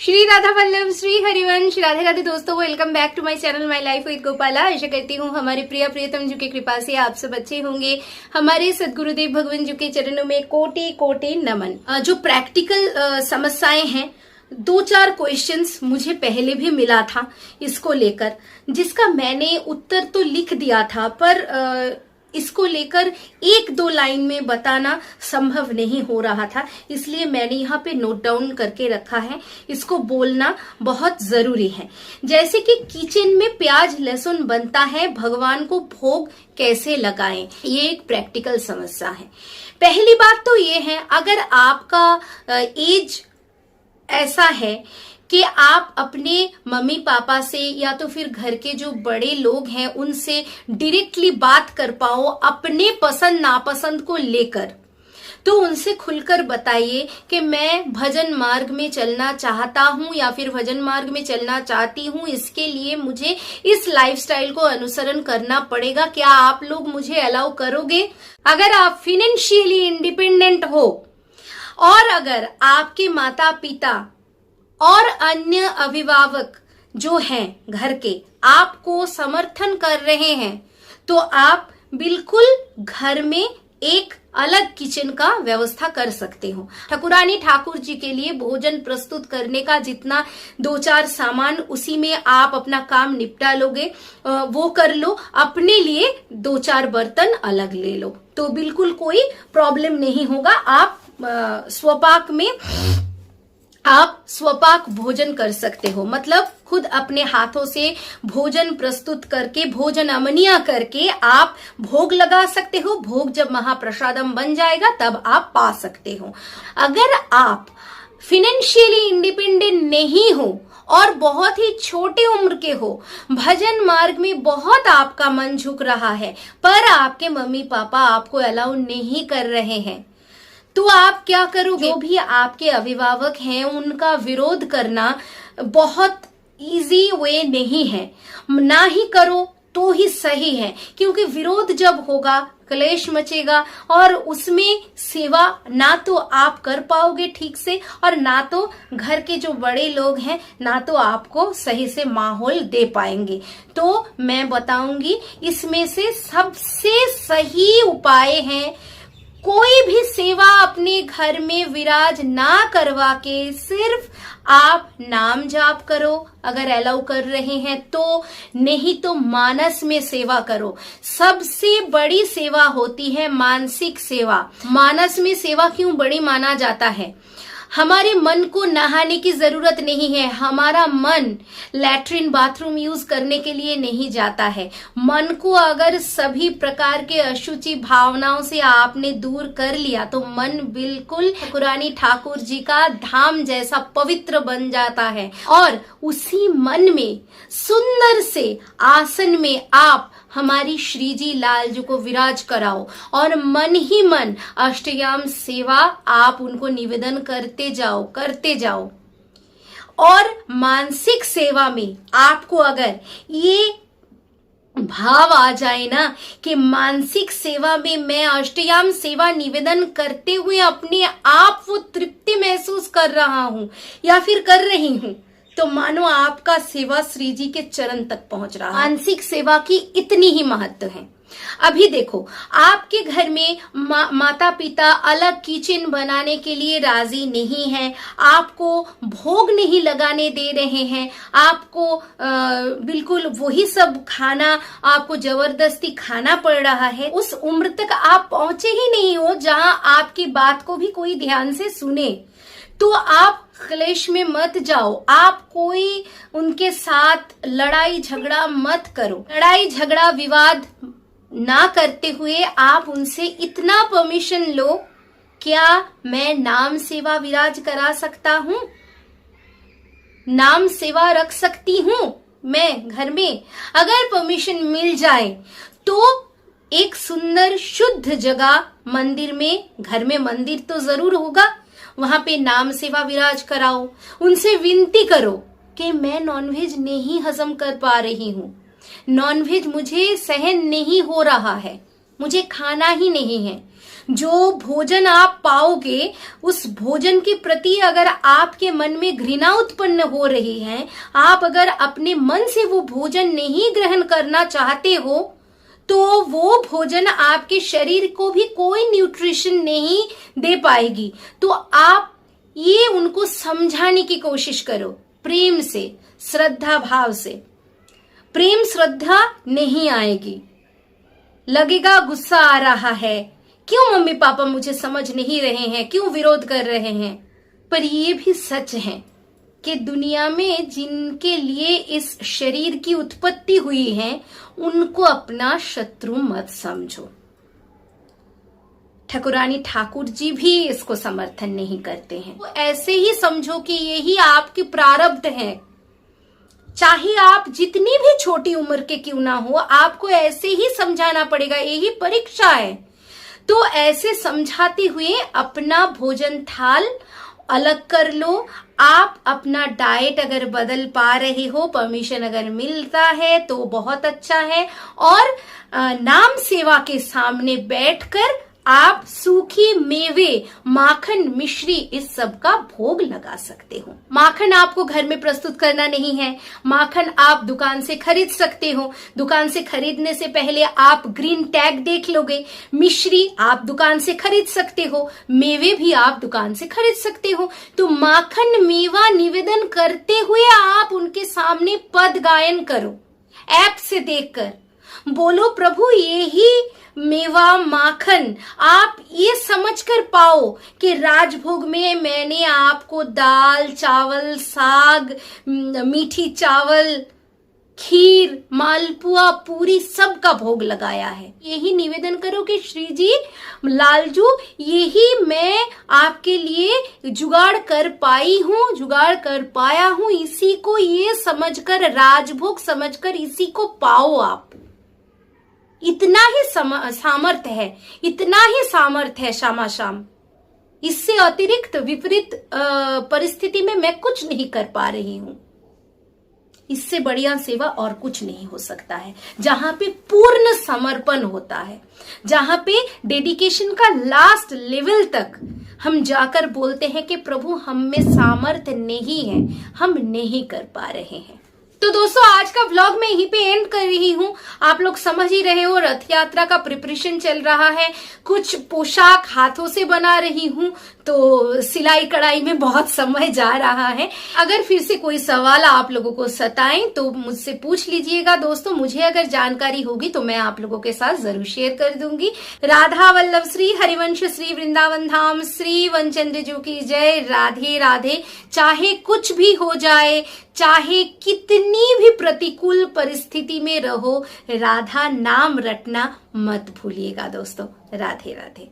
श्री राधा वल्लभ श्री हरिवंश। राधे राधे दोस्तों, welcome back to my channel my life with Gopala. आशा करती हूँ हमारे प्रिय प्रियतम जी की कृपा से आप सब अच्छे होंगे। हमारे सदगुरुदेव भगवान जी के चरणों में कोटि कोटि नमन। जो प्रैक्टिकल समस्याएं हैं, 2-4 क्वेश्चंस मुझे पहले भी मिला था इसको लेकर, जिसका मैंने उत्तर तो लिख दिया था, पर इसको लेकर 1-2 लाइन में बताना संभव नहीं हो रहा था, इसलिए मैंने यहाँ पे नोट डाउन करके रखा है। इसको बोलना बहुत जरूरी है। जैसे कि किचन में प्याज लहसुन बनता है, भगवान को भोग कैसे लगाएं, ये एक प्रैक्टिकल समस्या है। पहली बात तो ये है, अगर आपका एज ऐसा है कि आप अपने मम्मी पापा से या तो फिर घर के जो बड़े लोग हैं उनसे डायरेक्टली बात कर पाओ अपने पसंद नापसंद को लेकर, तो उनसे खुलकर बताइए कि मैं भजन मार्ग में चलना चाहता हूं या फिर भजन मार्ग में चलना चाहती हूं, इसके लिए मुझे इस लाइफस्टाइल को अनुसरण करना पड़ेगा, क्या आप लोग मुझे अलाउ करोगे? अगर आप फाइनेंशियली इंडिपेंडेंट हो और अगर आपके माता पिता और अन्य अभिभावक जो हैं घर के आपको समर्थन कर रहे हैं, तो आप बिल्कुल घर में एक अलग किचन का व्यवस्था कर सकते हो। ठाकुरानी ठाकुर जी के लिए भोजन प्रस्तुत करने का जितना 2-4 सामान, उसी में आप अपना काम निपटा लोगे, वो कर लो। अपने लिए 2-4 बर्तन अलग ले लो, तो बिल्कुल कोई प्रॉब्लम नहीं होगा। आप स्वपाक भोजन कर सकते हो, मतलब खुद अपने हाथों से भोजन प्रस्तुत करके, भोजन अमनिया करके आप भोग लगा सकते हो। भोग जब महाप्रसादम बन जाएगा तब आप पा सकते हो। अगर आप फाइनेंशियली इंडिपेंडेंट नहीं हो और बहुत ही छोटे उम्र के हो, भजन मार्ग में बहुत आपका मन झुक रहा है, पर आपके मम्मी पापा आपको अलाउ नहीं कर रहे हैं, तो आप क्या करोगे? जो भी आपके अभिभावक हैं उनका विरोध करना बहुत इजी वे नहीं है, ना ही करो तो ही सही है, क्योंकि विरोध जब होगा क्लेश मचेगा और उसमें सेवा ना तो आप कर पाओगे ठीक से, और ना तो घर के जो बड़े लोग हैं ना तो आपको सही से माहौल दे पाएंगे। तो मैं बताऊंगी इसमें से सबसे सही उपाय है, कोई भी सेवा अपने घर में विराज ना करवा के सिर्फ आप नाम जाप करो, अगर अलाउ कर रहे हैं तो, नहीं तो मानस में सेवा करो। सबसे बड़ी सेवा होती है मानसिक सेवा। मानस में सेवा क्यों बड़ी माना जाता है? हमारे मन को नहाने की जरूरत नहीं है, हमारा मन लैट्रिन बाथरूम यूज करने के लिए नहीं जाता है। मन को अगर सभी प्रकार के अशुचि भावनाओं से आपने दूर कर लिया तो मन बिल्कुल ठाकुरानी ठाकुर जी का धाम जैसा पवित्र बन जाता है, और उसी मन में सुंदर से आसन में आप हमारी श्री जी लाल जी को विराज कराओ और मन ही मन अष्टयाम सेवा आप उनको निवेदन करते जाओ। और मानसिक सेवा में आपको अगर ये भाव आ जाए ना कि मानसिक सेवा में मैं अष्टयाम सेवा निवेदन करते हुए अपने आप वो तृप्ति महसूस कर रहा हूं या फिर कर रही हूं, तो मानो आपका सेवा श्री जी के चरण तक पहुंच रहा है। मानसिक सेवा की इतनी ही महत्व है। अभी देखो, आपके घर में माता पिता अलग किचन बनाने के लिए राजी नहीं है, आपको भोग नहीं लगाने दे रहे हैं, आपको बिल्कुल वही सब खाना आपको जबरदस्ती खाना पड़ रहा है। उस उम्र तक आप पहुंचे ही नहीं हो जहां आपकी बात को भी कोई ध्यान से सुने, तो आप क्लेश में मत जाओ। आप कोई उनके साथ लड़ाई झगड़ा मत करो। लड़ाई झगड़ा विवाद ना करते हुए आप उनसे इतना परमिशन लो, क्या मैं नाम सेवा विराज करा सकता हूं, नाम सेवा रख सकती हूं मैं घर में? अगर परमिशन मिल जाए तो एक सुंदर शुद्ध जगह मंदिर में, घर में मंदिर तो जरूर होगा, वहां पे नाम सेवा विराज कराओ। उनसे विनती करो कि मैं नॉनवेज नहीं हजम कर पा रही हूं, नॉनवेज मुझे सहन नहीं हो रहा है, मुझे खाना ही नहीं है, जो भोजन आप पाओगे उस भोजन के प्रति अगर आपके मन में घृणा उत्पन्न हो रही है, आप अगर अपने मन से वो भोजन नहीं ग्रहण करना चाहते हो, तो वो भोजन आपके शरीर को भी कोई न्यूट्रिशन नहीं दे पाएगी। तो आप ये उनको समझाने की कोशिश करो प्रेम से, श्रद्धा भाव से। प्रेम श्रद्धा नहीं आएगी, लगेगा गुस्सा आ रहा है, क्यों मम्मी पापा मुझे समझ नहीं रहे हैं, क्यों विरोध कर रहे हैं। पर ये भी सच है कि दुनिया में जिनके लिए इस शरीर की उत्पत्ति हुई है उनको अपना शत्रु मत समझो। ठाकुरानी ठाकुर जी भी इसको समर्थन नहीं करते हैं। तो ऐसे ही समझो कि यही आपकी प्रारब्ध है। चाहे आप जितनी भी छोटी उम्र के क्यों ना हो, आपको ऐसे ही समझाना पड़ेगा, यही परीक्षा है। तो ऐसे समझाते हुए अपना भोजन थाल अलग कर लो। आप अपना डाइट अगर बदल पा रहे हो, परमिशन अगर मिलता है तो बहुत अच्छा है। और नाम सेवा के सामने बैठकर आप सूखी मेवे, माखन, मिश्री इस सब का भोग लगा सकते हो। माखन आपको घर में प्रस्तुत करना नहीं है, माखन आप दुकान से खरीद सकते हो। दुकान से खरीदने से पहले आप ग्रीन टैग देख लोगे। मिश्री आप दुकान से खरीद सकते हो, मेवे भी आप दुकान से खरीद सकते हो। तो माखन मेवा निवेदन करते हुए आप उनके सामने पद गायन करो, ऐप से देखकर बोलो, प्रभु यही मेवा माखन आप ये समझकर पाओ कि राजभोग में मैंने आपको दाल, चावल, साग, मीठी चावल, खीर, मालपुआ, पूरी सब का भोग लगाया है। यही निवेदन करो कि श्री जी, लालजू, यही मैं आपके लिए जुगाड़ कर पाई हूँ, जुगाड़ कर पाया हूँ। इसी को ये समझकर, राजभोग समझकर इसी को पाओ आप। इतना ही सामर्थ है, इतना ही सामर्थ है शामाशाम। इससे अतिरिक्त विपरीत परिस्थिति में मैं कुछ नहीं कर पा रही हूं। इससे बढ़िया सेवा और कुछ नहीं हो सकता है, जहां पे पूर्ण समर्पण होता है, जहां पे डेडिकेशन का लास्ट लेवल तक हम जाकर बोलते हैं कि प्रभु हम में सामर्थ्य नहीं है, हम नहीं कर पा रहे हैं। तो दोस्तों, आज का व्लॉग मैं यहीं पे एंड कर रही हूँ। आप लोग समझ ही रहे हो, रथ यात्रा का प्रिपरेशन चल रहा है। कुछ पोशाक हाथों से बना रही हूँ, तो सिलाई कढ़ाई में बहुत समय जा रहा है। अगर फिर से कोई सवाल आप लोगों को सताएं तो मुझसे पूछ लीजिएगा दोस्तों। मुझे अगर जानकारी होगी तो मैं आप लोगों के साथ जरूर शेयर कर दूंगी। राधा वल्लभ श्री हरिवंश श्री वृंदावन धाम श्री वनचंद्र जी की जय। राधे राधे। चाहे कुछ भी हो जाए, चाहे कितनी भी प्रतिकूल परिस्थिति में रहो, राधा नाम रटना मत भूलिएगा दोस्तों। राधे राधे।